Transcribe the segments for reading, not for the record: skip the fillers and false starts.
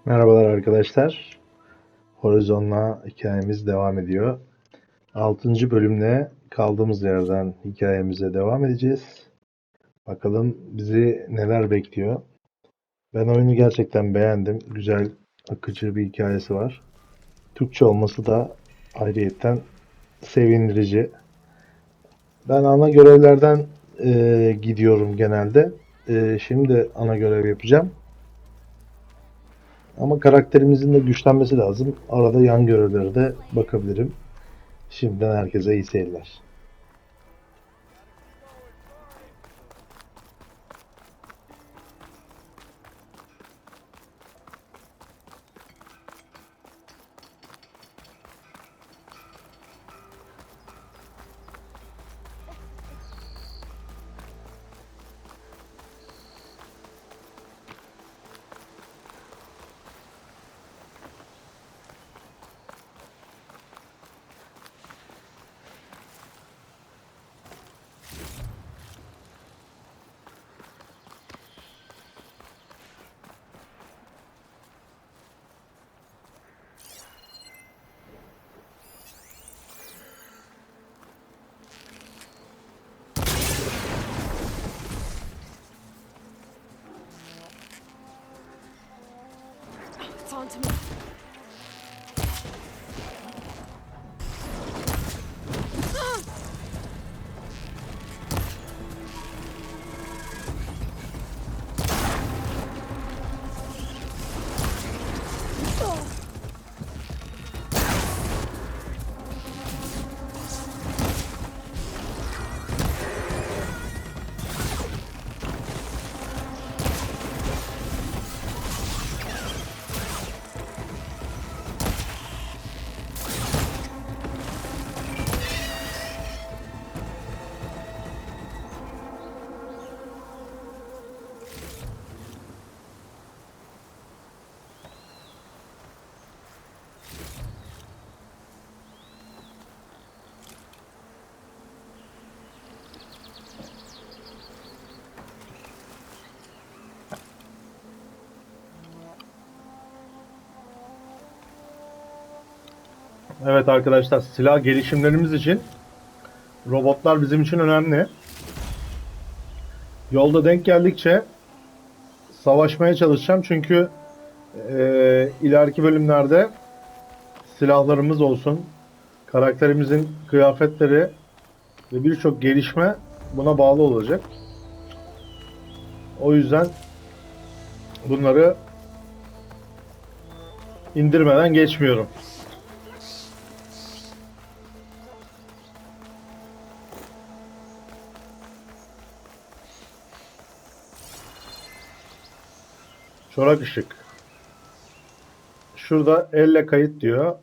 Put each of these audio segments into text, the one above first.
Merhabalar arkadaşlar. Horizon'la hikayemiz devam ediyor. 6. bölümle kaldığımız yerden hikayemize devam edeceğiz. Bakalım bizi neler bekliyor. Ben oyunu gerçekten beğendim. Güzel, akıcı bir hikayesi var. Türkçe olması da ayrıyetten sevindirici. Ben ana görevlerden gidiyorum genelde. Şimdi ana görev yapacağım. Ama karakterimizin de güçlenmesi lazım. Arada yan görevlere de bakabilirim. Şimdiden herkese iyi seyirler. It's on to me. Evet arkadaşlar, silah gelişimlerimiz için robotlar bizim için önemli. Yolda denk geldikçe savaşmaya çalışacağım çünkü ileriki bölümlerde silahlarımız olsun, karakterimizin kıyafetleri ve birçok gelişme buna bağlı olacak. O yüzden bunları indirmeden geçmiyorum. Çorak ışık. Şurada elle kayıt diyor.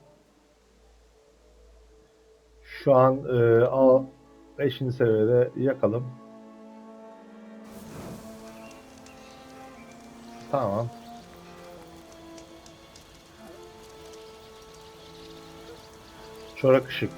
Şu an 5. seviyede yakalım. Tamam. Çorak ışık.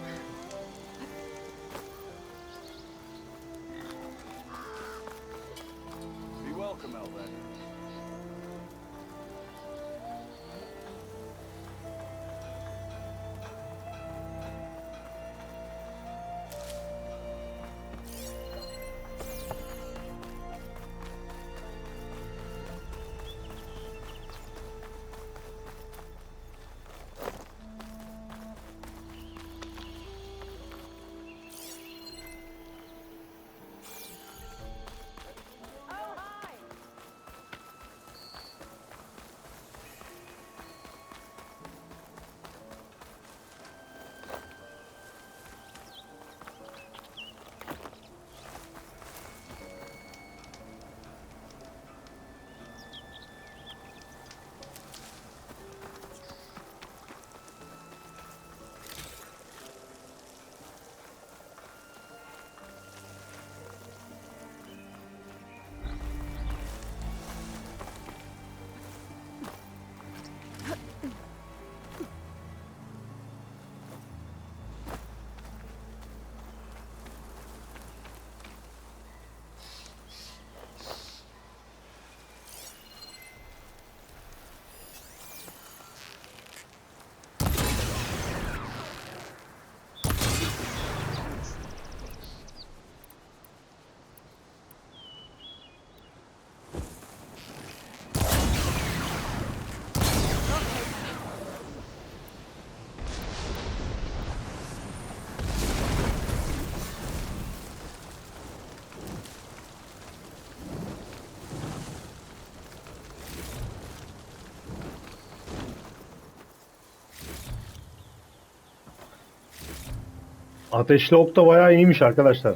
Ateşli ok da bayağı iyiymiş arkadaşlar.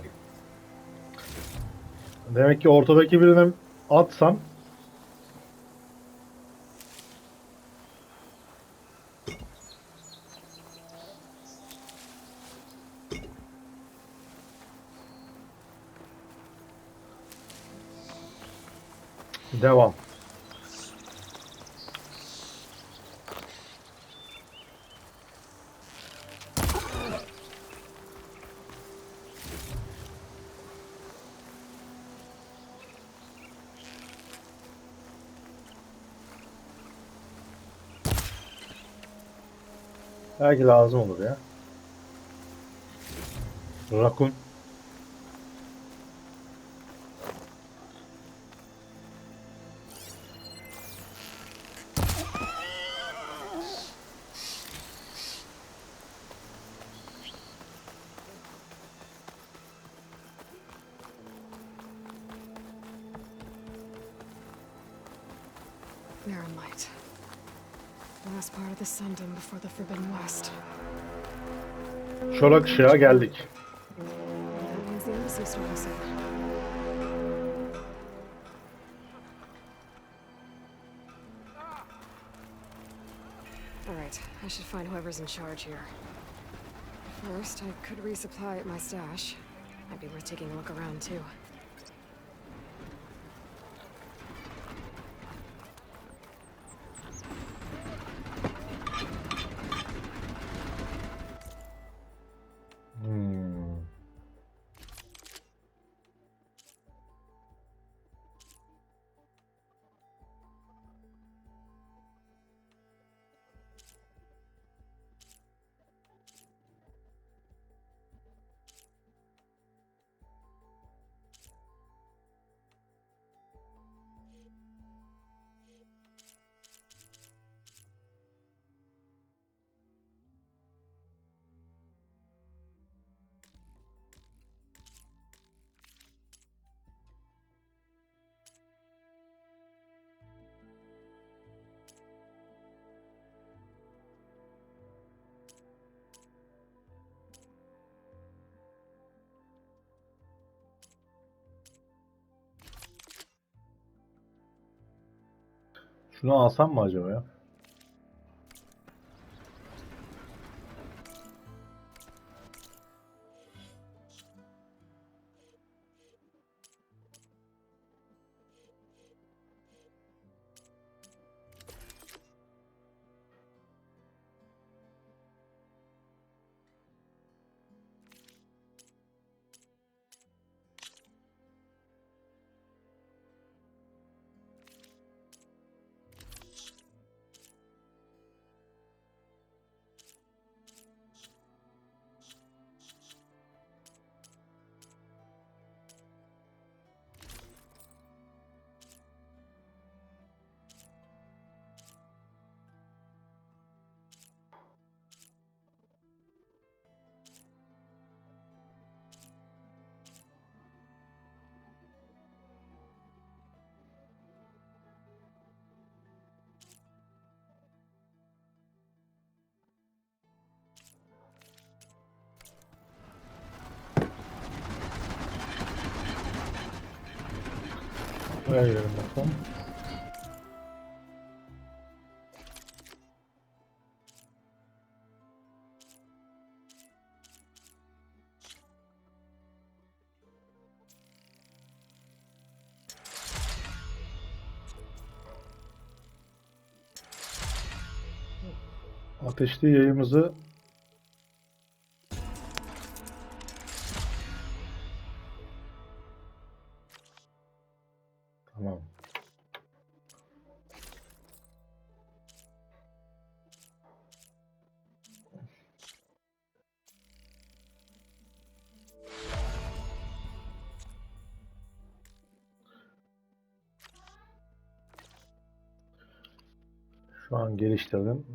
Demek ki ortadaki birine atsam devam. Belki lazım olur ya. Rakun. Merhabalar. The last part of the Sundom before the Forbidden West. Çorak ışığa geldik. That means the embassy starting soon. Alright, I should find whoever's in charge here. First, I could resupply at my stash. Might be worth taking a look around, too. Şunu alsam mı acaba ya? Buraya girelim bakalım. Ateşli yayımızı tamam. Şu an geliştirdim.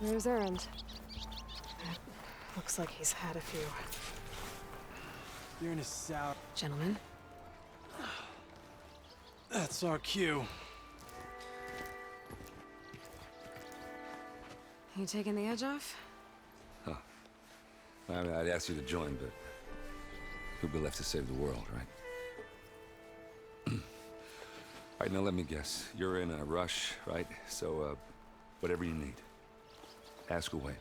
There's Errand. Looks like he's had a few. You're in a south. Gentlemen, That's our cue. you taking the edge off? I mean, I'd ask you to join, but who'd be left to save the world, right? All right, now let me guess. You're in a rush, right? So, whatever you need, ask away.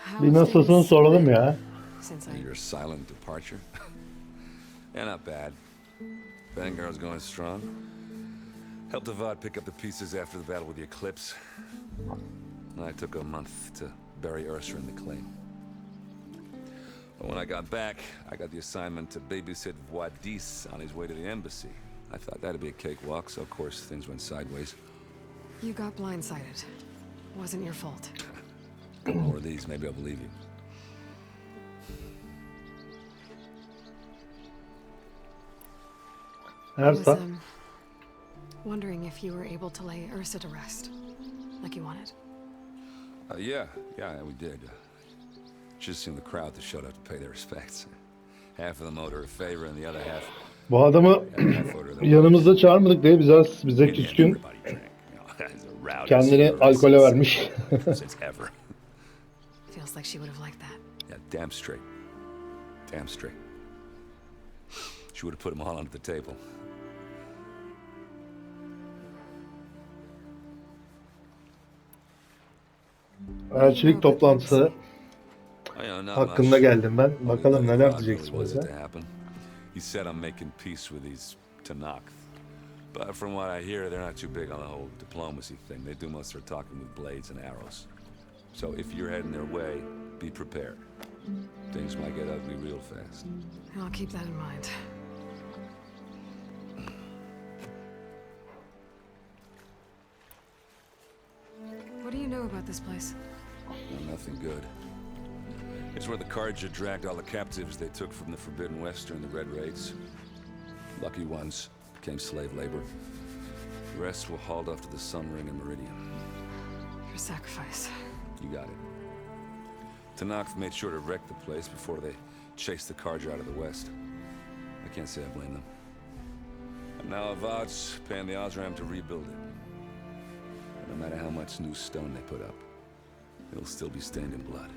How Bir have nasılsın things soralım been ya. since I... Your silent departure? Yeah, not bad. Vanguard's going strong. Helped Avad pick up the pieces after the battle with the Eclipse. I took a month to bury Ursa in the claim. But when I got back, I got the assignment to babysit Wadis on his way to the embassy. I thought that'd be a cakewalk, so of course things went sideways. You got blindsided. Wasn't your fault. Couple more of these, maybe I'll believe you. I was, Ersa. wondering if you were able to lay Ursa to rest, like you wanted. Yeah, we did. Just seemed the crowd that showed up to pay their respects. Half of them owed her a favor, and the other half... Bu adamı half owed her the yanımızda çağırmadık diye bize In the end, küskün, everybody drank. You know, as a rowdy kendini since- alkole vermiş. since ever. Feels like she would have liked that. Yeah, damn straight. Damn straight. She would have put them all onto the table. Elçilik toplantısı Oh, you know, not hakkında much. geldim ben. Only Bakalım that neler Avad diyeceksin really wants it bize. to happen. He said I'm making peace with these Tanakh. But from what I hear, they're not too big on the whole diplomacy thing. They do most of their talking with blades and arrows. So if you're heading their way, be prepared. Things might get ugly real fast. I'll keep that in mind. What do you know about this place? Well, nothing good. It's where the Carja dragged all the captives they took from the Forbidden West during the Red Raids. Lucky ones became slave labor. The rest were hauled off to the Sun Ring and Meridian. Your sacrifice. You got it. Tanakh made sure to wreck the place before they chased the Carja out of the West. I can't say I blame them. And now Avad's paying the Osram to rebuild it. And no matter how much new stone they put up, it'll still be stained in blood.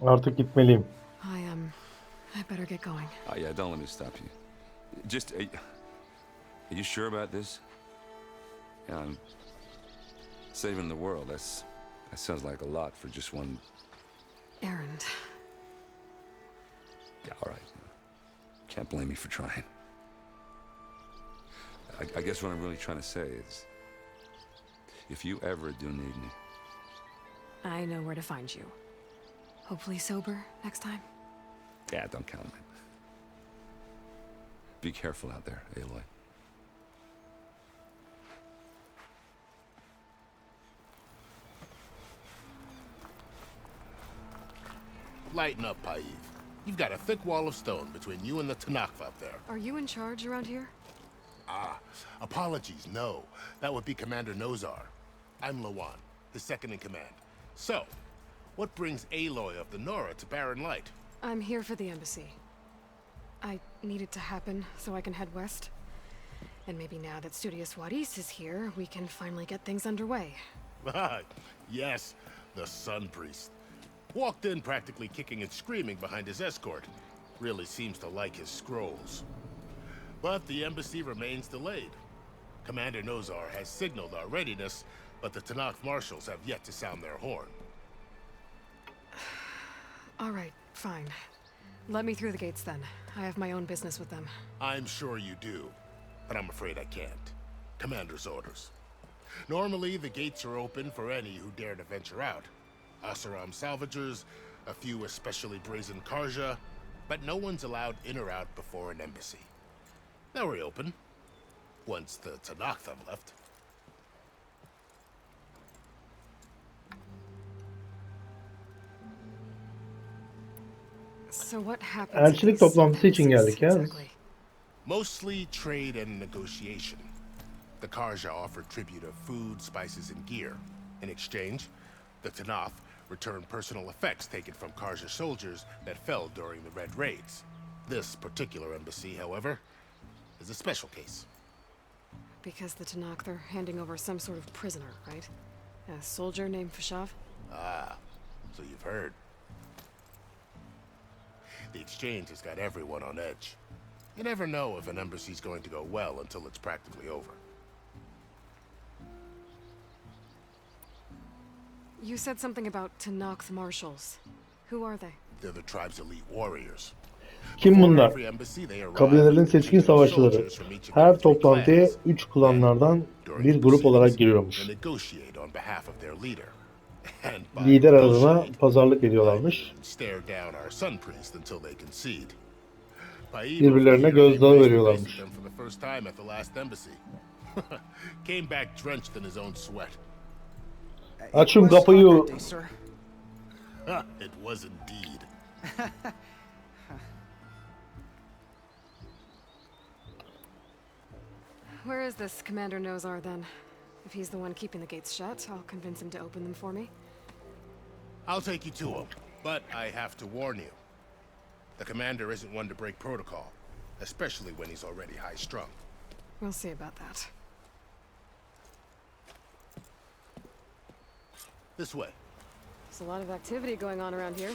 Artık gitmeliyim. I better get going. Oh yeah, don't let me stop you. Just, are you sure about this? Yeah, I'm saving the world. That sounds like a lot for just one. Errand. Yeah, all right. Can't blame me for trying. I guess what I'm really trying to say is, if you ever do need me, I know where to find you. Hopefully sober next time. yeah, don't count on it. Be careful out there, Aloy. Lighten up, Paiv. You've got a thick wall of stone between you and the Tanakh up there. Are you in charge around here? Apologies, no. That would be Commander Nozar. I'm Lawan, his second in command. So, what brings Aloy of the Nora to Barren Light? I'm here for the embassy. I need it to happen so I can head west. And maybe now that Studious Wadis is here, we can finally get things underway. Yes, the Sun Priest. Walked in practically kicking and screaming behind his escort. Really seems to like his scrolls. But the embassy remains delayed. Commander Nozar has signaled our readiness, but the Tanakh marshals have yet to sound their horn. All right, fine. Let me through the gates then. I have my own business with them. I'm sure you do, but I'm afraid I can't. Commander's orders. Normally, the gates are open for any who dare to venture out. Asaram salvagers, a few especially brazen Karja, but no one's allowed in or out before an embassy. They'll reopen, once the Tanakh have left. So what happens at Elçilik these toplantısı için embassies geldik ya. exactly? Mostly trade and negotiation. The Karja offer tribute of food, spices, and gear. In exchange, the Tanath return personal effects taken from Karja soldiers that fell during the Red Raids. This particular embassy, however, is a special case. Because the Tanakh, they're handing over some sort of prisoner, right? A soldier named Fashav? Ah, so you've heard. The exchange has got everyone on edge. You never know if an embassy's going to go well until it's practically over. You said something about Tanakh's marshals. Who are they? They're the tribe's elite warriors. Kim Before bunlar? every embassy, they arrive Kabilelerin with seçkin leading savaşçıları. soldiers from each of their Her three toplantıya clans. 3 klanlardan During bir the grup olarak proceedings, giriyormuş. they negotiate on behalf of their leader. And by Lider adına negotiate, pazarlık I ediyorlarmış. mean stare down our sun priest until they concede. Birbirlerine gözdağı veriyorlarmış. them for the first time at the last embassy. Came back drenched in his own sweat. Açın kapıyı. It was indeed. Where is this Commander Nozar then? If he's the one keeping the gates shut, I'll convince him to open them for me. I'll take you to him, but I have to warn you. The commander isn't one to break protocol, especially when he's already high-strung. We'll see about that. This way. There's a lot of activity going on around here.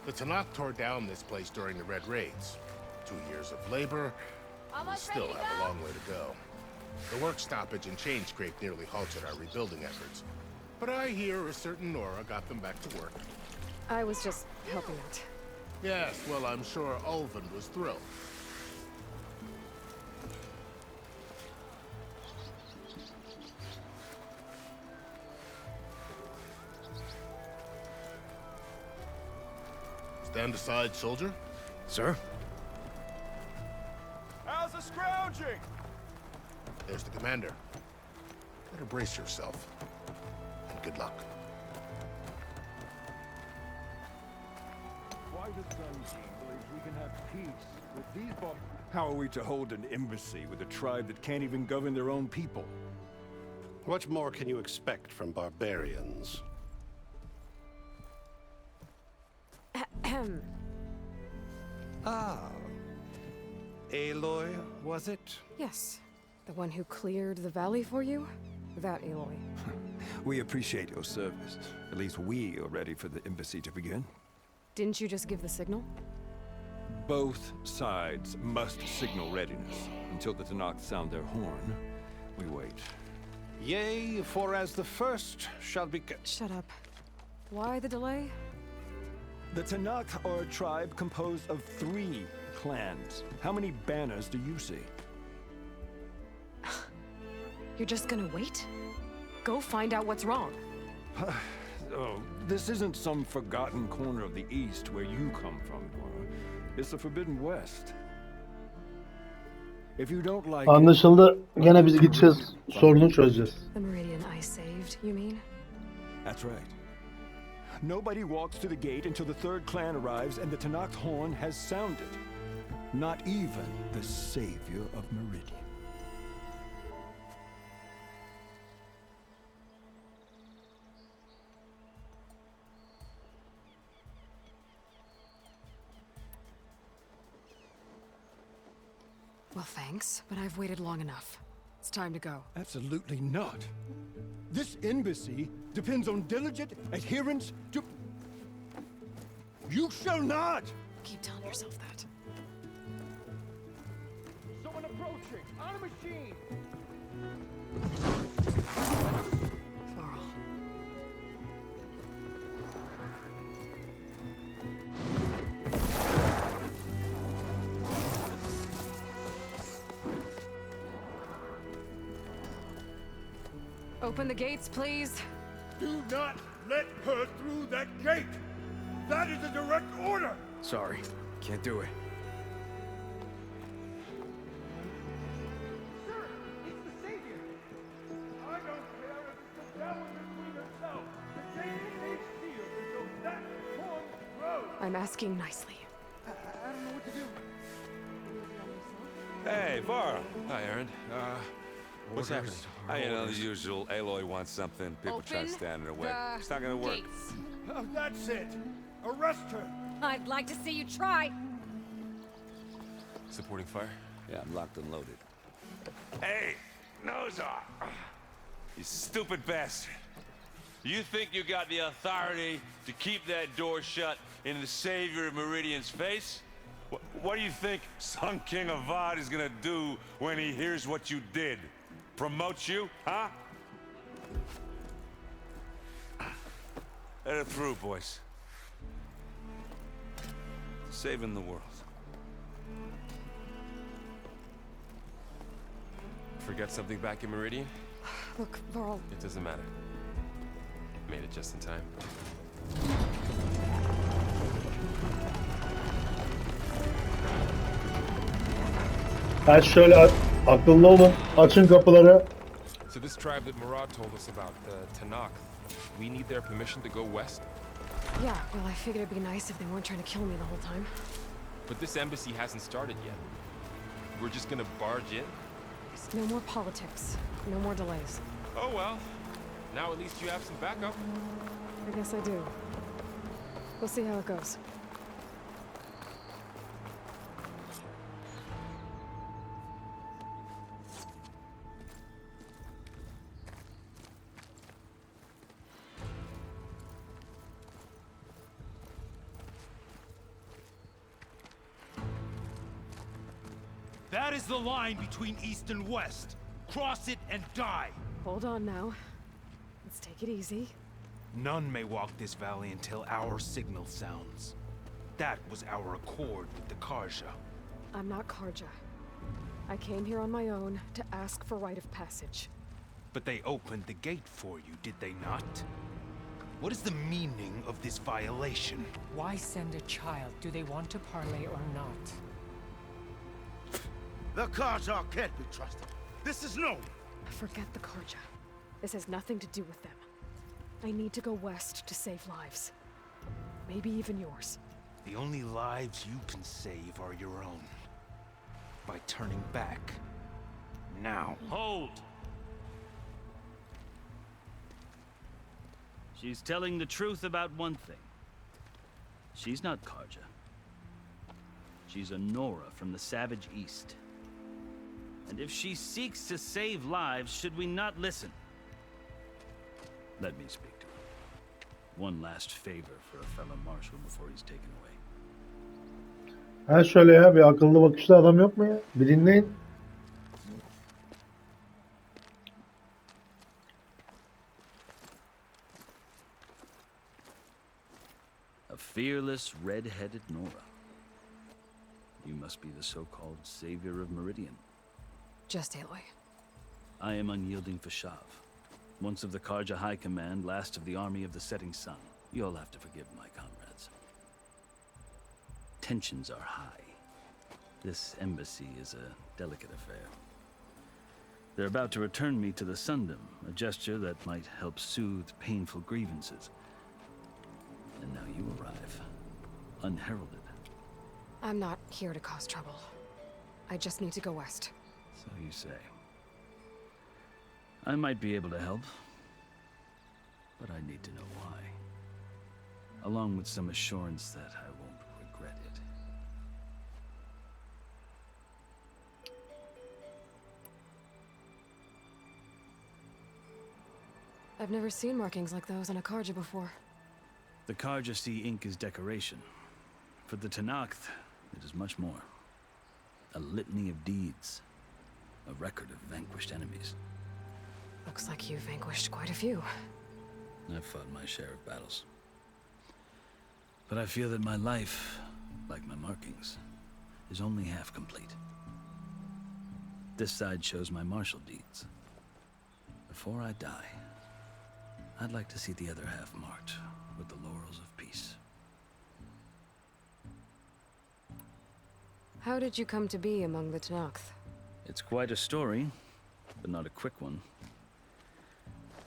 The Tanakh tore down this place during the Red Raids. 2 years of labor, we still have a long way to go. The work stoppage and change scrape nearly halted our rebuilding efforts. But I hear a certain Nora got them back to work. I was just helping out. Yes, well, I'm sure Ulven was thrilled. Stand aside, soldier. Sir? How's the scrounging? There's the commander. Better brace yourself. And good luck. Why does Gunjean believe we can have peace with these How are we to hold an embassy with a tribe that can't even govern their own people? What more can you expect from barbarians? Ah. Aloy, was it? Yes. The one who cleared the valley for you? That Aloy. We appreciate your service. At least we are ready for the embassy to begin. Didn't you just give the signal? Both sides must signal readiness. Until the Tanakh sound their horn, we wait. Yea, for as the first shall be... Shut up. Why the delay? The Tanakh are a tribe composed of 3 clans. How many banners do you see? You're just gonna wait? Go find out what's wrong. Oh, this isn't some forgotten corner of the East where you come from, Nora. It's the Forbidden West. If you don't like Anlaşıldı. Gene biz gideceğiz. Sorunu çözeceğiz. The Meridian I saved, you mean? That's right. Nobody walks to the gate until the 3rd clan arrives and the Tanakh horn has sounded. Not even the savior of Meridian. Well, thanks, but I've waited long enough. It's time to go. Absolutely not. This embassy depends on diligent adherence to... You shall not! Keep telling yourself that. Someone approaching! On a machine! Laurel. Open the gates, please. Do not let her through that gate! That is a direct order! Sorry, can't do it. Sir, it's the Savior! I don't care if it's the devil between herself. The gate is sealed until that horn grows! I'm asking nicely. Hey, Varl. Hi, Aaron. What's happening? You know, the usual. Aloy wants something. People try to Open stand in her way. the It's not gonna work. gates. That's it. Arrest her. I'd like to see you try. Supporting fire? Yeah, I'm locked and loaded. Hey, nose off. You stupid bastard. You think you got the authority to keep that door shut in the savior of Meridian's face? What do you think Sun King Avad is gonna do when he hears what you did? Promote you, huh? Let her through, boys. Saving the world. Forget something back in Meridian? Look, Varl, It doesn't matter. Made it just in time. Ha şöyle akıllı olun. Açın kapıları. So this tribe that Murad told us about, the Tanakh, we need their permission to go west? yeah, well, I figured it'd be nice if they weren't trying to kill me the whole time. But this embassy hasn't started yet. We're just gonna barge in? No more politics. No more delays. Oh well. Now at least you have some backup. I guess I do. We'll see how it goes. That is the line between East and West. Cross it and die. Hold on now. Let's take it easy. None may walk this valley until our signal sounds. That was our accord with the Karja. I'm not Karja. I came here on my own to ask for rite of passage. But they opened the gate for you, did they not? What is the meaning of this violation? Why send a child? Do they want to parley or not? The Karja can't be trusted. This is known. Forget the Karja. This has nothing to do with them. I need to go west to save lives. Maybe even yours. The only lives you can save are your own. By turning back. Now. Hold! She's telling the truth about one thing. She's not Karja. She's a Nora from the Savage East. And if she seeks to save lives, should we not listen? Let me speak to her. One last favor for a fellow marshal before he's taken away. Ha şöyle ya, bir akıllı bakışlı adam yok mu ya? Bir dinleyin. A fearless, red-headed Nora. You must be the so-called savior of Meridian. Just Aloy. I am unyielding Fashav. Once of the Karja High Command, last of the army of the setting sun. You'll have to forgive my comrades. Tensions are high. This embassy is a delicate affair. They're about to return me to the Sundom, a gesture that might help soothe painful grievances. And now you arrive, unheralded. I'm not here to cause trouble. I just need to go west. So you say. I might be able to help, but I need to know why. Along with some assurance that I won't regret it. I've never seen markings like those on a Karja before. The Karja see ink as decoration. For the Tanakh, it is much more. A litany of deeds. A record of vanquished enemies. Looks like you've vanquished quite a few. I've fought my share of battles. But I feel that my life, like my markings, is only half complete. This side shows my martial deeds. Before I die, I'd like to see the other half marked with the laurels of peace. How did you come to be among the Tanakh? It's quite a story, but not a quick one.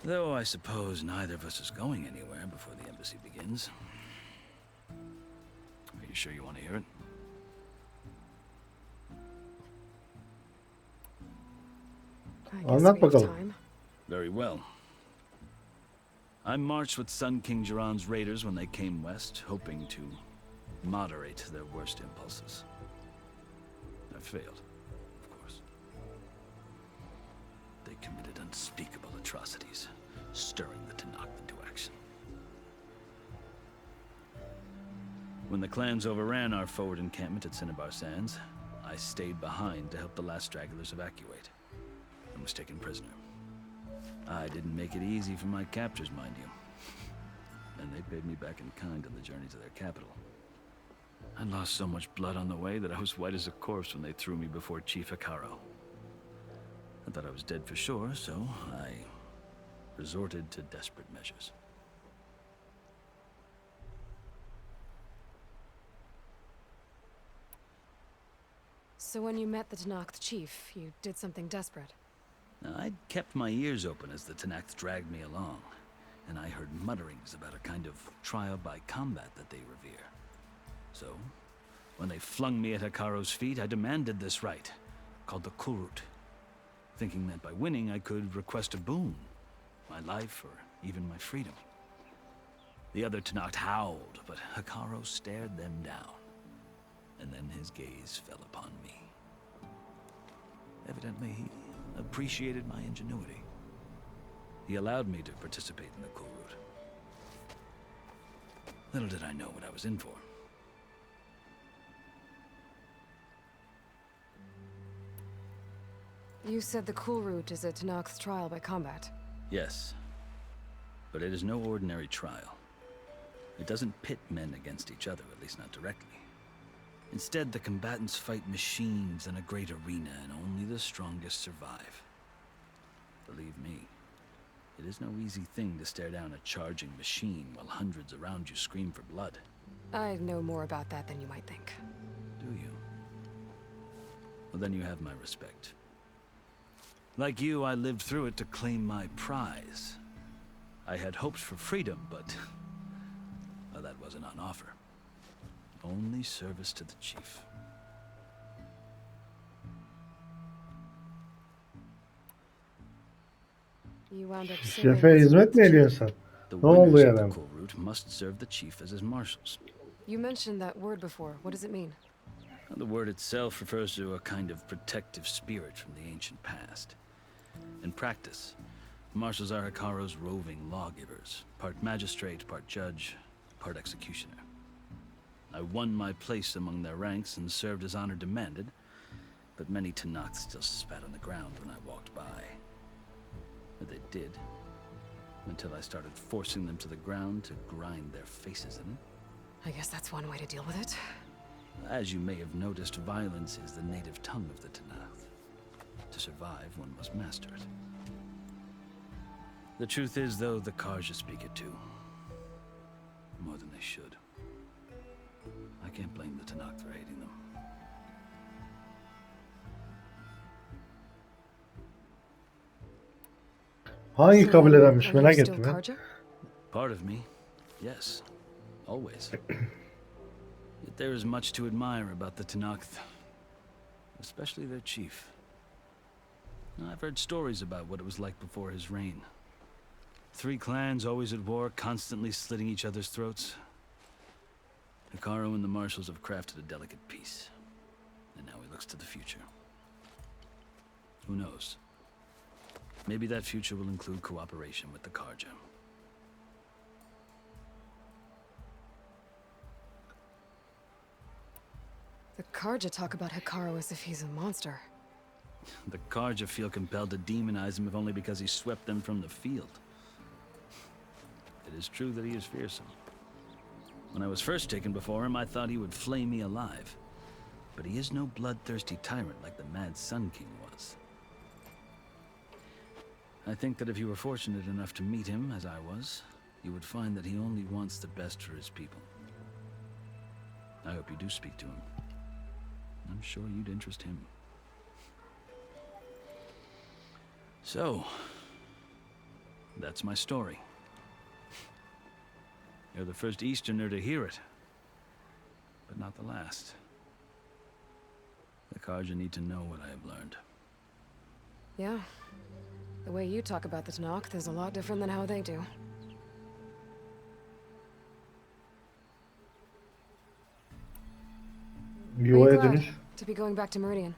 Though I suppose neither of us is going anywhere before the embassy begins. You sure you want to hear it? I guess Anlat we have bakalım. time. Very well. I marched with Sun King Jiran's raiders when they came west, hoping to moderate their worst impulses. I failed, of course. They committed unspeakable atrocities, stirring the Tanakh into action. When the clans overran our forward encampment at Cinnabar Sands, I stayed behind to help the last stragglers evacuate, and was taken prisoner. I didn't make it easy for my captors, mind you. And they paid me back in kind on the journey to their capital. I lost so much blood on the way that I was white as a corpse when they threw me before Chief Hikaro. I thought I was dead for sure, so I resorted to desperate measures. So when you met the Tanakh chief, you did something desperate. Now, I'd kept my ears open as the Tanakh dragged me along, and I heard mutterings about a kind of trial by combat that they revere. So, when they flung me at Hikaro's feet, I demanded this right, called the Kulrut, thinking that by winning I could request a boon, my life or even my freedom. The other Tanakh howled, but Hikaro stared them down, and then his gaze fell upon me. Evidently, he appreciated my ingenuity. He allowed me to participate in the Kulrut. Little did I know what I was in for. You said the Kulrut is a Tanakh's trial by combat. Yes, but it is no ordinary trial. It doesn't pit men against each other, at least not directly. Instead, the combatants fight machines in a great arena, and only the strongest survive. Believe me, it is no easy thing to stare down a charging machine while hundreds around you scream for blood. I know more about that than you might think. Do you? Well, then you have my respect. Like you, I lived through it to claim my prize. I had hopes for freedom, but well, that wasn't on offer. Only service to the chief. You wound up serving Şefe as hizmet mi chief. ediyorsun sen? The Ne oldu winners of yani? the Kulrut must serve the chief as his marshals. You mentioned that word before. What does it mean? The word itself refers to a kind of protective spirit from the ancient past. In practice, marshals are Hikaro's roving lawgivers, part magistrate, part judge, part executioner. I won my place among their ranks and served as honor demanded, but many Tanakh still spat on the ground when I walked by. But they did, until I started forcing them to the ground to grind their faces in it. I guess that's one way to deal with it. As you may have noticed, violence is the native tongue of the Tanakh. To survive, one must master it. The truth is, though, the Karja speak it too. More than they should. I can't blame the Tanakh for hating them. Hangi So, kabiledenmiş are you merak still ettim ya. Karja? Part of me, yes. Always. Yet there is much to admire about the Tanakh, especially their chief. I've heard stories about what it was like before his reign. 3 clans always at war, constantly slitting each other's throats. Hikaro and the marshals have crafted a delicate peace, and now he looks to the future. Who knows? Maybe that future will include cooperation with the Karja. The Karja talk about Hikaro as if he's a monster. The Karja feel compelled to demonize him if only because he swept them from the field. It is true that he is fearsome. When I was first taken before him, I thought he would flay me alive. But he is no bloodthirsty tyrant like the Mad Sun King was. I think that if you were fortunate enough to meet him, as I was, you would find that he only wants the best for his people. I hope you do speak to him. I'm sure you'd interest him. So, that's my story. You're the first Easterner to hear it. but not the last. The Karja need to know what I have learned. Yeah. The way you talk about the Tanakh is a lot different than how they do. Are you Yuvaya glad dönüş. to be going back to Meridian?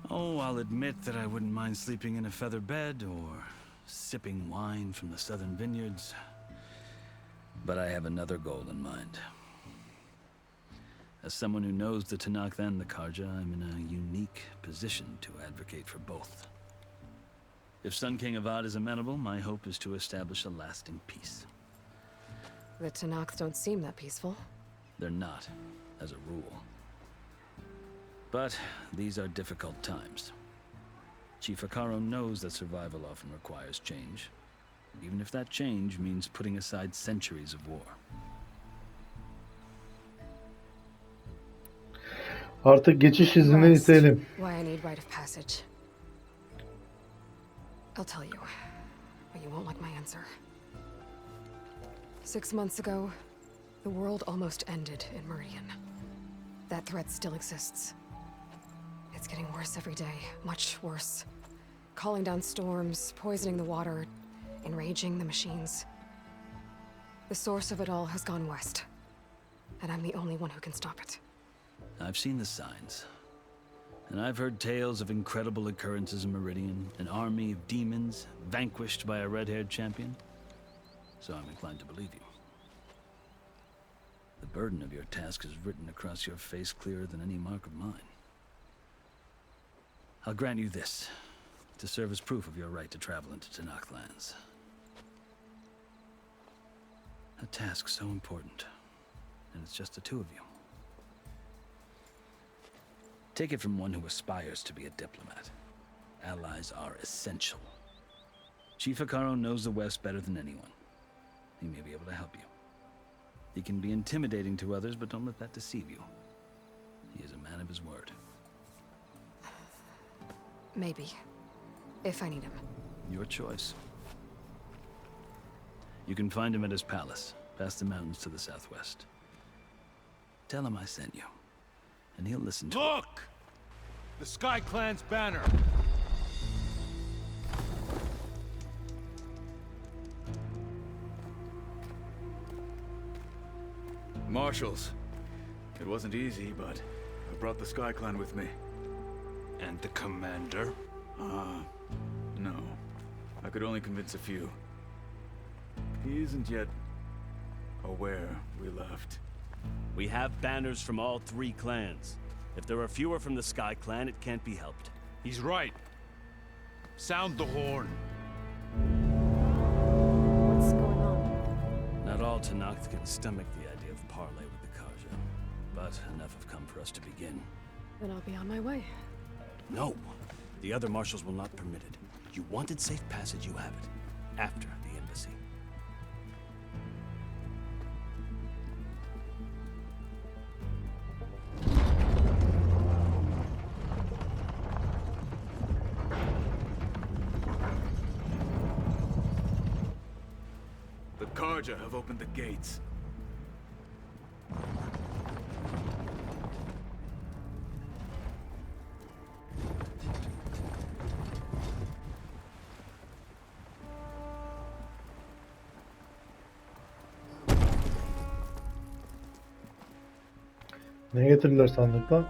Oh, I'll admit that I wouldn't mind sleeping in a feather bed or sipping wine from the southern vineyards. But I have another goal in mind. As someone who knows the Tanakh and the Karja, I'm in a unique position to advocate for both. If Sun King Avad is amenable, my hope is to establish a lasting peace. The Tanakh don't seem that peaceful. They're not, as a rule. But these are difficult times. Chief Akaro knows that survival often requires change, even if that change means putting aside centuries of war. Artık geçiş iznini West, isteyelim. why I need rite of passage. I'll tell you, but you won't like my answer. 6 months ago, the world almost ended in Meridian. That threat still exists. It's getting worse every day, much worse. Calling down storms, poisoning the water, enraging the machines. The source of it all has gone west, and I'm the only one who can stop it. I've seen the signs. And I've heard tales of incredible occurrences in Meridian, an army of demons vanquished by a red-haired champion. So I'm inclined to believe you. The burden of your task is written across your face clearer than any mark of mine. I'll grant you this, to serve as proof of your right to travel into Tanakh lands. A task so important, and it's just the two of you. Take it from one who aspires to be a diplomat. Allies are essential. Chief Akaro knows the West better than anyone. He may be able to help you. He can be intimidating to others, but don't let that deceive you. He is a man of his word. Maybe. If I need him. Your choice. You can find him at his palace, past the mountains to the southwest. Tell him I sent you, and he'll listen to it. Look! The Sky Clan's banner! Marshals. It wasn't easy, but I brought the Sky Clan with me. And the commander? No. I could only convince a few. He isn't yet aware we left. We have banners from all 3 clans. If there are fewer from the Sky Clan, it can't be helped. He's right. Sound the horn. What's going on? Not all Tanakh can stomach the idea of parley with the Karja, but enough have come for us to begin. Then I'll be on my way. No! The other marshals will not permit it. You wanted safe passage, you have it. After the embassy. The Karja have opened the gates. Ne getirdiler sandıktan?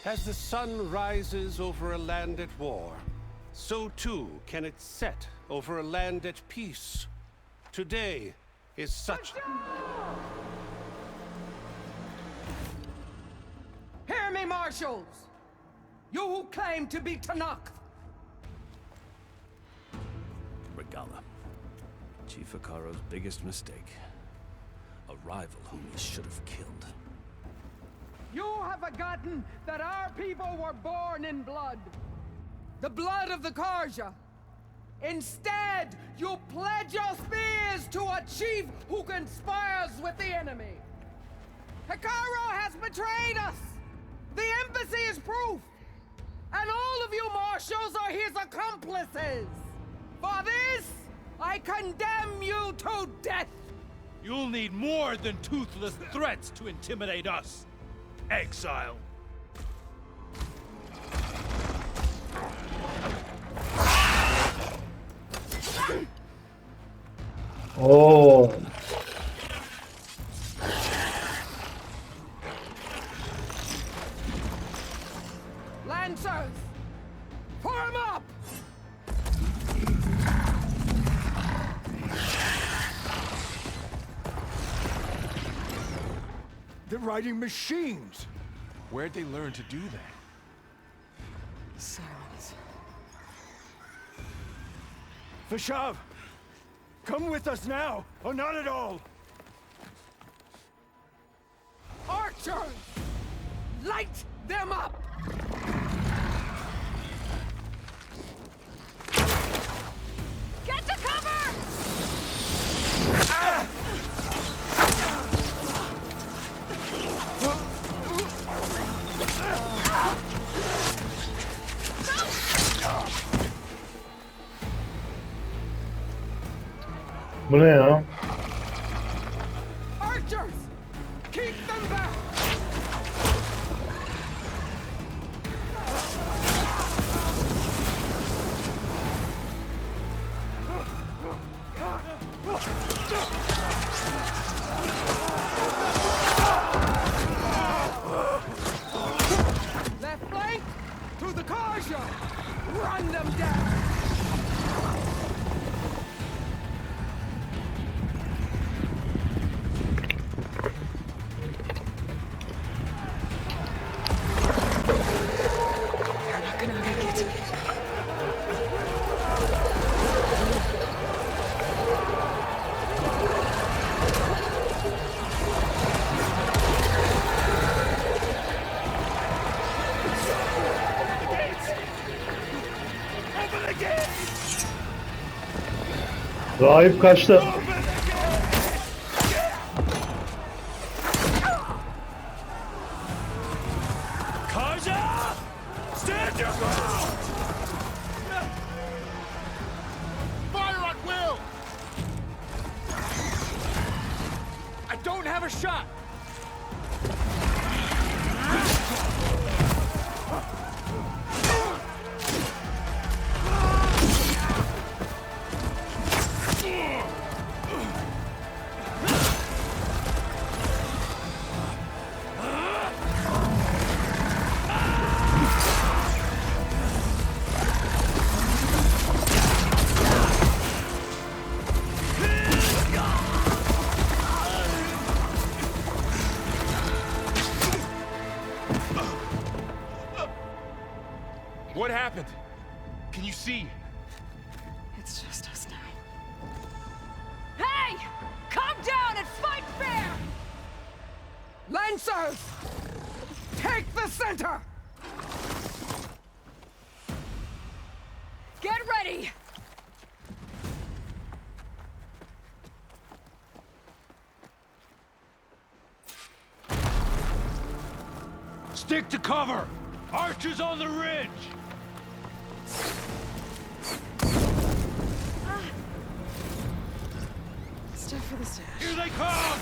As the sun rises over a land at war, so too can it set over a land at peace. Today is such... Hear me, marshals! You who claim to be Tanakh! Regala. Chief Akaro's biggest mistake. A rival whom he should have killed. You have forgotten that our people were born in blood. The blood of the Karja. Instead, you pledge your spears to a chief who conspires with the enemy. Akaro has betrayed us! The embassy is proof! And all of you marshals are his accomplices! For this, I condemn you to death! You'll need more than toothless threats to intimidate us, exile. Oo. Lancers! Form up! They're riding machines. Where'd they learn to do that? Silence. Vashav, come with us now, or not at all. Archers! Light them up! Get to cover! Bu ne ya? Archers! Keep them back! Left flank! To the Karja! Run them down! They're not gonna make it. Rahip kaçtı. Karja! Stand your ground! Fire at will! I don't have a shot. What happened? Can you see? It's just us now. Hey! Calm down and fight fair! Lancers! Take the center! Get ready! Stick to cover. Archers on the ridge. Stuff for the stash. Here they come.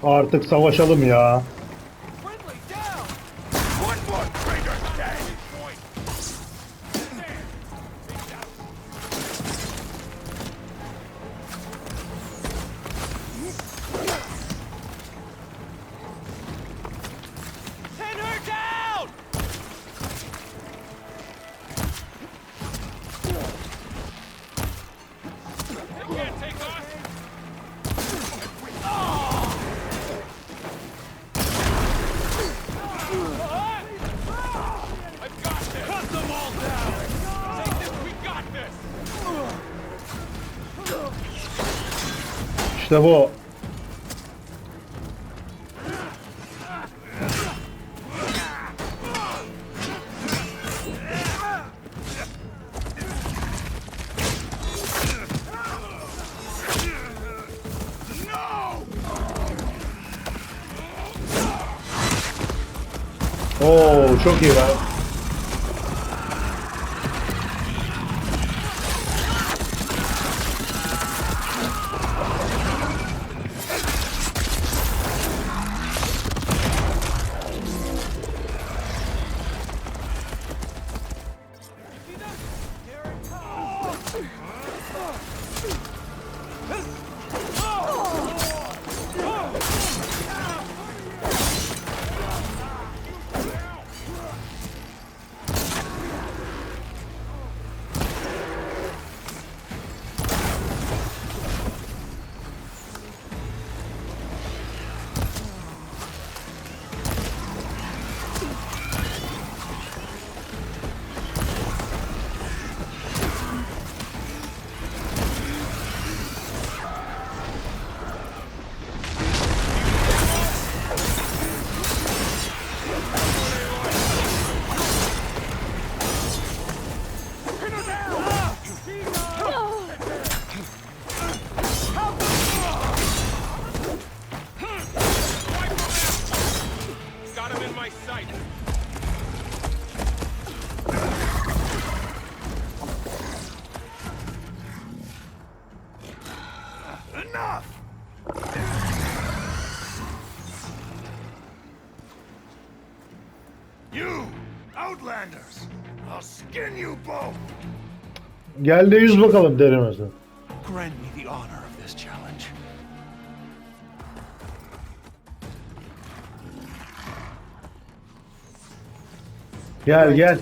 Artık savaşalım ya. Cut them all down. İşte bu. Oo, çok iyi lan. Gel de yüz bakalım denemezsin. Grant me the honor of this challenge. Gel gel.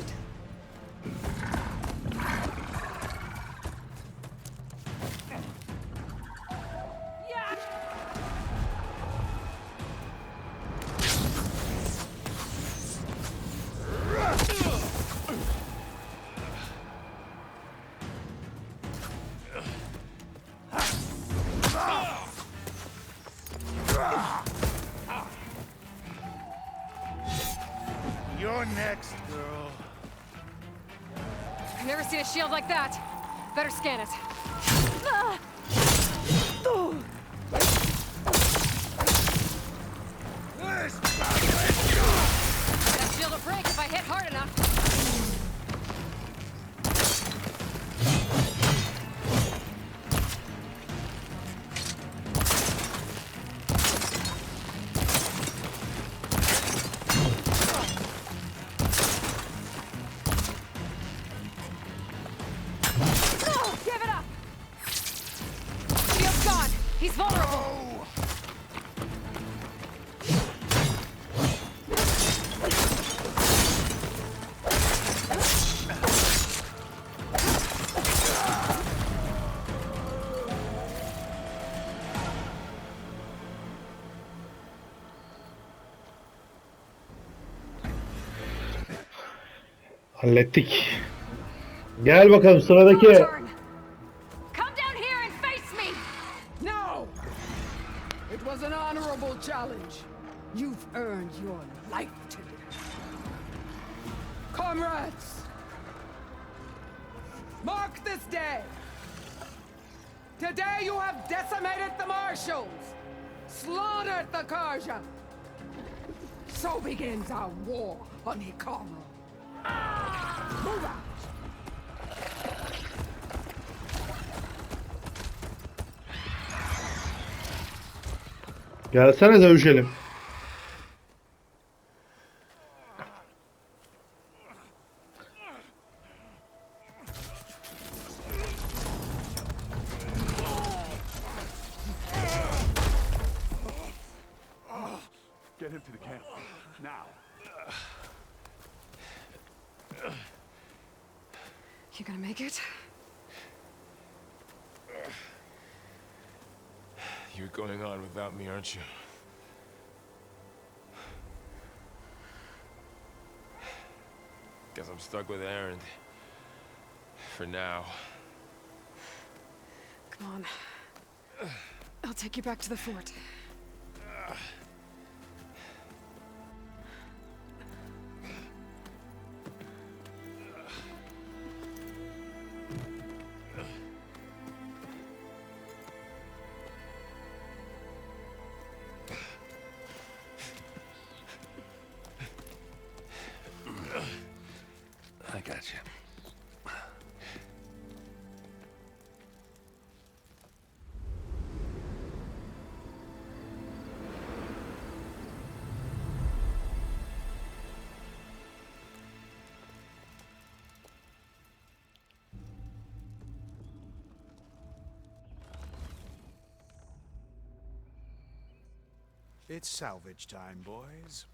You're next, girl. I've never seen a shield like that. Better scan it. That shield will break if I hit hard enough. Give it up! Shield's gone. He's vulnerable. Hallettik. Gel bakalım sıradaki. Your turn. Come down here and face me. No! It was an honorable challenge. You've earned your life today. Comrades! Mark this day! Today you have decimated the marshals, slaughtered the Karja. So begins our war on Hikaru. Move out! Gelsene dövüşelim. Get him to the camp. Now. You gonna make it? You're going on without me, aren't you? Guess I'm stuck with Aaron. For now. Come on. I'll take you back to the fort. I got you. It's salvage time, boys.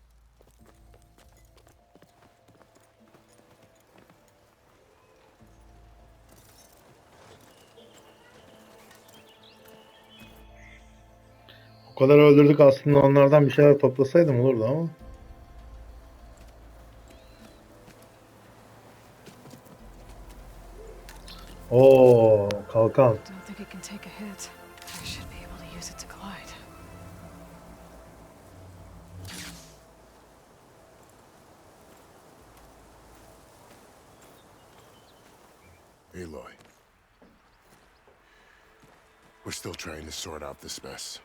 O kadar öldürdük, aslında onlardan bir şeyler toplasaydım olurdu ama. Oo, kalkan. Don't think it can take a hit. I should be able to use it to glide. Aloy. We're still trying to sort out this mess.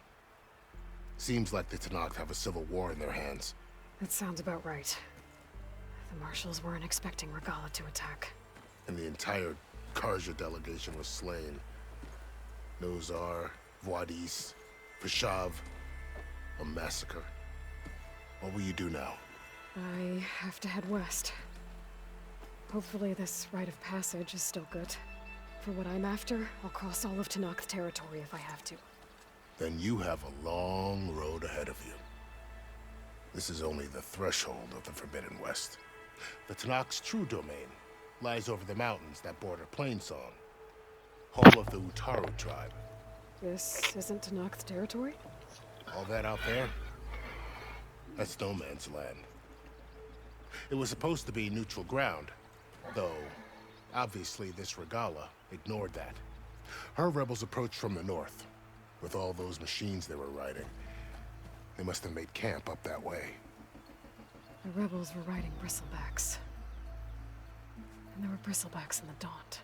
Seems like the Tanakh have a civil war in their hands. That sounds about right. The marshals weren't expecting Regala to attack. And the entire Karja delegation was slain. Nozar, Vuadis, Vashav. A massacre. What will you do now? I have to head west. Hopefully this rite of passage is still good. For what I'm after, I'll cross all of Tanakh territory if I have to. Then you have a long road ahead of you. This is only the threshold of the Forbidden West. The Tanakh's true domain lies over the mountains that border Plainsong, home of the Utaru tribe. This isn't Tanakh territory? All that out there? That's no man's land. It was supposed to be neutral ground, though obviously this Regala ignored that. Her rebels approached from the north, with all those machines they were riding. They must have made camp up that way. The rebels were riding bristlebacks. And there were bristlebacks in the Daunt.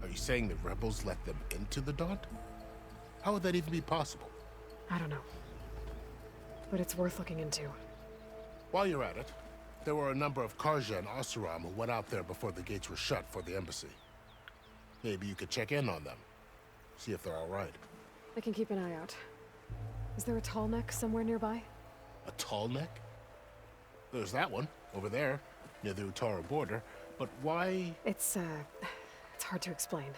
Are you saying the rebels let them into the Daunt? How would that even be possible? I don't know. But it's worth looking into. While you're at it, there were a number of Karja and Oseram who went out there before the gates were shut for the embassy. Maybe you could check in on them. See if they're all right. I can keep an eye out. Is there a tall neck somewhere nearby? A tall neck? There's that one, over there, near the Utaru border. But why? It's hard to explain.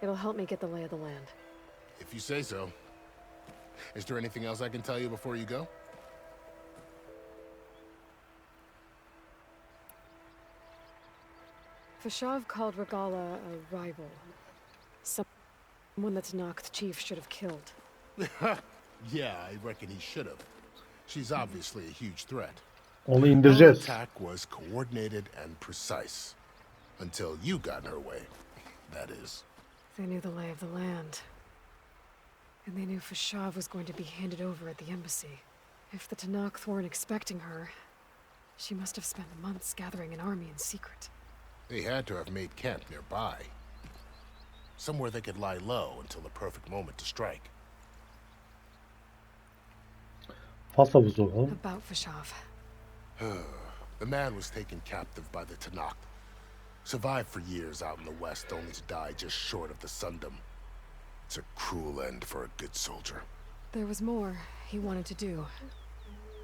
It'll help me get the lay of the land. If you say so. Is there anything else I can tell you before you go? Vashav called Regala a rival. Someone that Tanakh chief should have killed. Yeah, I reckon he should have. She's obviously a huge threat. Onu Her indireceğiz. attack was coordinated and precise. Until you got in her way, that is. They knew the lay of the land. And they knew Vashav was going to be handed over at the embassy. If the Tanakh weren't expecting her, she must have spent months gathering an army in secret. They had to have made camp nearby. Somewhere they could lie low until the perfect moment to strike. Fas havuzu oğlum. About Vashav. The man was taken captive by the Tanakh. Survived for years out in the west, only to die just short of the Sundom. It's a cruel end for a good soldier. There was more he wanted to do.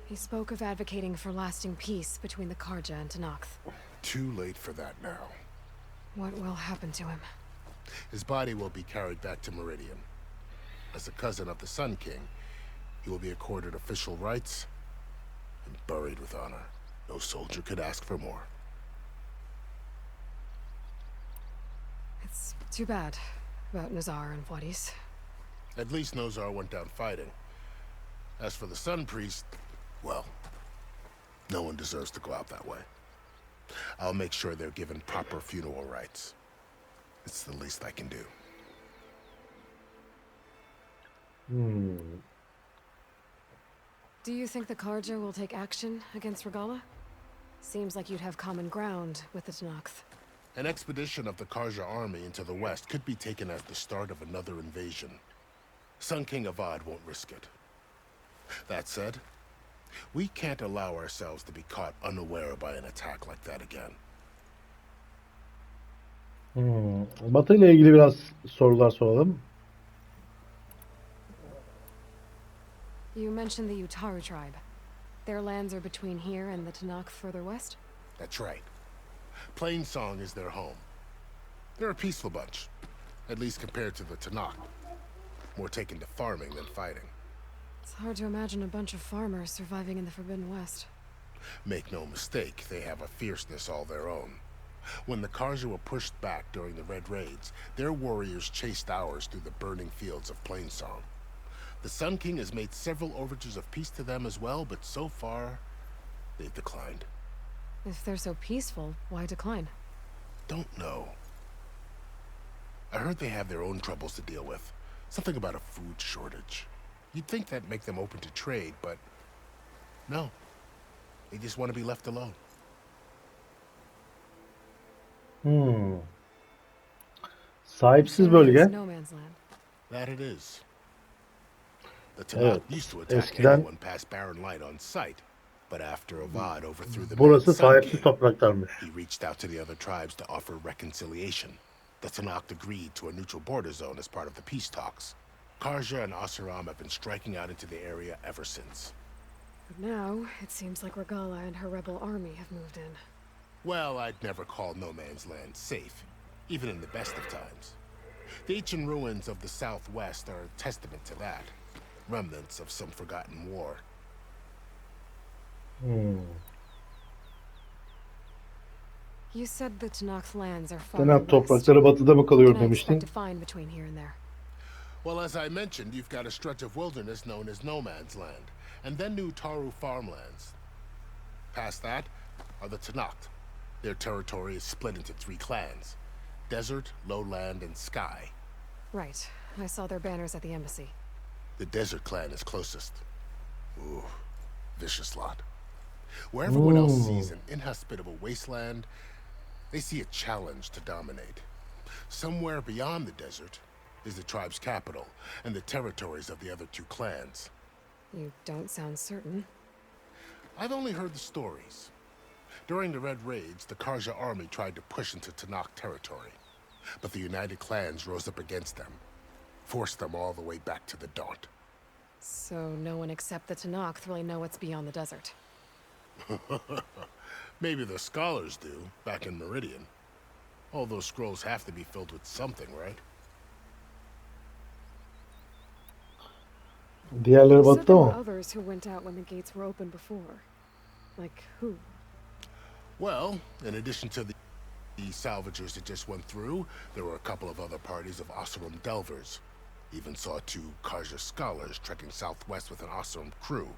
He spoke of advocating for lasting peace between the Karja and Tanakh. Too late for that now. What will happen to him? His body will be carried back to Meridian. As a cousin of the Sun King, he will be accorded official rights and buried with honor. No soldier could ask for more. It's too bad about Nazar and Vuadis. At least Nozar went down fighting. As for the Sun Priest, well, no one deserves to go out that way. I'll make sure they're given proper funeral rites. It's the least I can do. Do you think the Karja will take action against Regala? Seems like you'd have common ground with the Tenakth. An expedition of the Karja army into the west could be taken as the start of another invasion. Sun King Avad won't risk it. That said, we can't allow ourselves to be caught unaware by an attack like that again. Batı ile ilgili biraz sorular soralım. You mentioned the Utaru tribe. Their lands are between here and the Tenakth further west? That's right. Plainsong is their home. They're a peaceful bunch, at least compared to the Tenakth. More taken to farming than fighting. It's hard to imagine a bunch of farmers surviving in the Forbidden West. Make no mistake, they have a fierceness all their own. When the Karja were pushed back during the Red Raids, their warriors chased ours through the burning fields of Plainsong. The Sun King has made several overtures of peace to them as well, but so far, they've declined. If they're so peaceful, why decline? Don't know. I heard they have their own troubles to deal with. Something about a food shortage. You'd think that'd make them open to trade, but no. They just want to be left alone. Sahipsiz It's bölge. no man's land. That it is. The Tenakth Evet. used to attack Eskiden anyone past Barren Light on sight, but after Avad overthrew the burası main Sun sahipsiz King, topraklarmış. he reached out to the other tribes to offer reconciliation. The Tenakth agreed to a neutral border zone as part of the peace talks. Karja and Asuram have been striking out into the area ever since. But now, it seems like Regala and her rebel army have moved in. Well, I'd never call no man's land safe, even in the best of times. The ancient ruins of the southwest are a testament to that. Remnants of some forgotten war. You said the Tenakth lands are far Tenakth west. toprakları batıda mı kalıyor What can I demiştin. expect to find between here and there? Well, as I mentioned, you've got a stretch of wilderness known as No Man's Land, and then new Taru farmlands. Past that are the Tenakth. Their territory is split into 3 clans: Desert, Lowland, and Sky. Right. I saw their banners at the embassy. The Desert clan is closest. Ooh, vicious lot. Where everyone else sees an inhospitable wasteland, they see a challenge to dominate. Somewhere beyond the desert is the tribe's capital and the territories of the other 2 clans. You don't sound certain. I've only heard the stories. During the Red Raids, the Karja army tried to push into Tenakth territory, but the united clans rose up against them, forced them all the way back to the Daunt. So no one except the Tenakth really know what's beyond the desert. Maybe the scholars do, back in Meridian. All those scrolls have to be filled with something, right? Diğerleri You said battı there were mı? others who went out when the gates were open before. Like who? Well, in addition to the salvagers that just went through, there were a couple of other parties of Asuram delvers. Even saw 2 Karja scholars trekking southwest with an Asuram crew.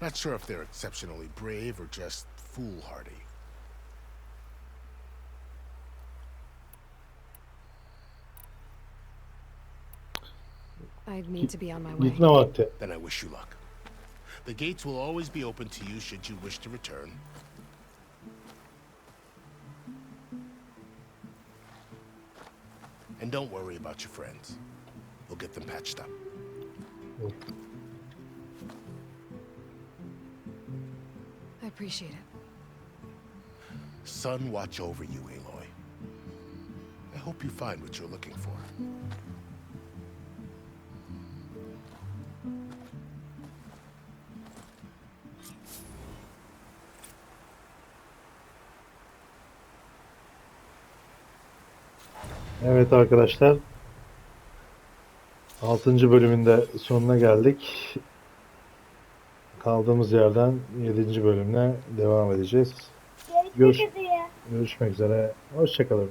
Not sure if they're exceptionally brave or just foolhardy. I'd need to be on my way. Gitme vakti. Then I wish you luck. The gates will always be open to you should you wish to return. And don't worry about your friends. We'll get them patched up. I appreciate it. Sun watch over you, Aloy. I hope you find what you're looking for. Evet arkadaşlar. 6. bölümün de sonuna geldik. Kaldığımız yerden 7. bölümle devam edeceğiz. Görüşmek üzere. Hoşça kalın.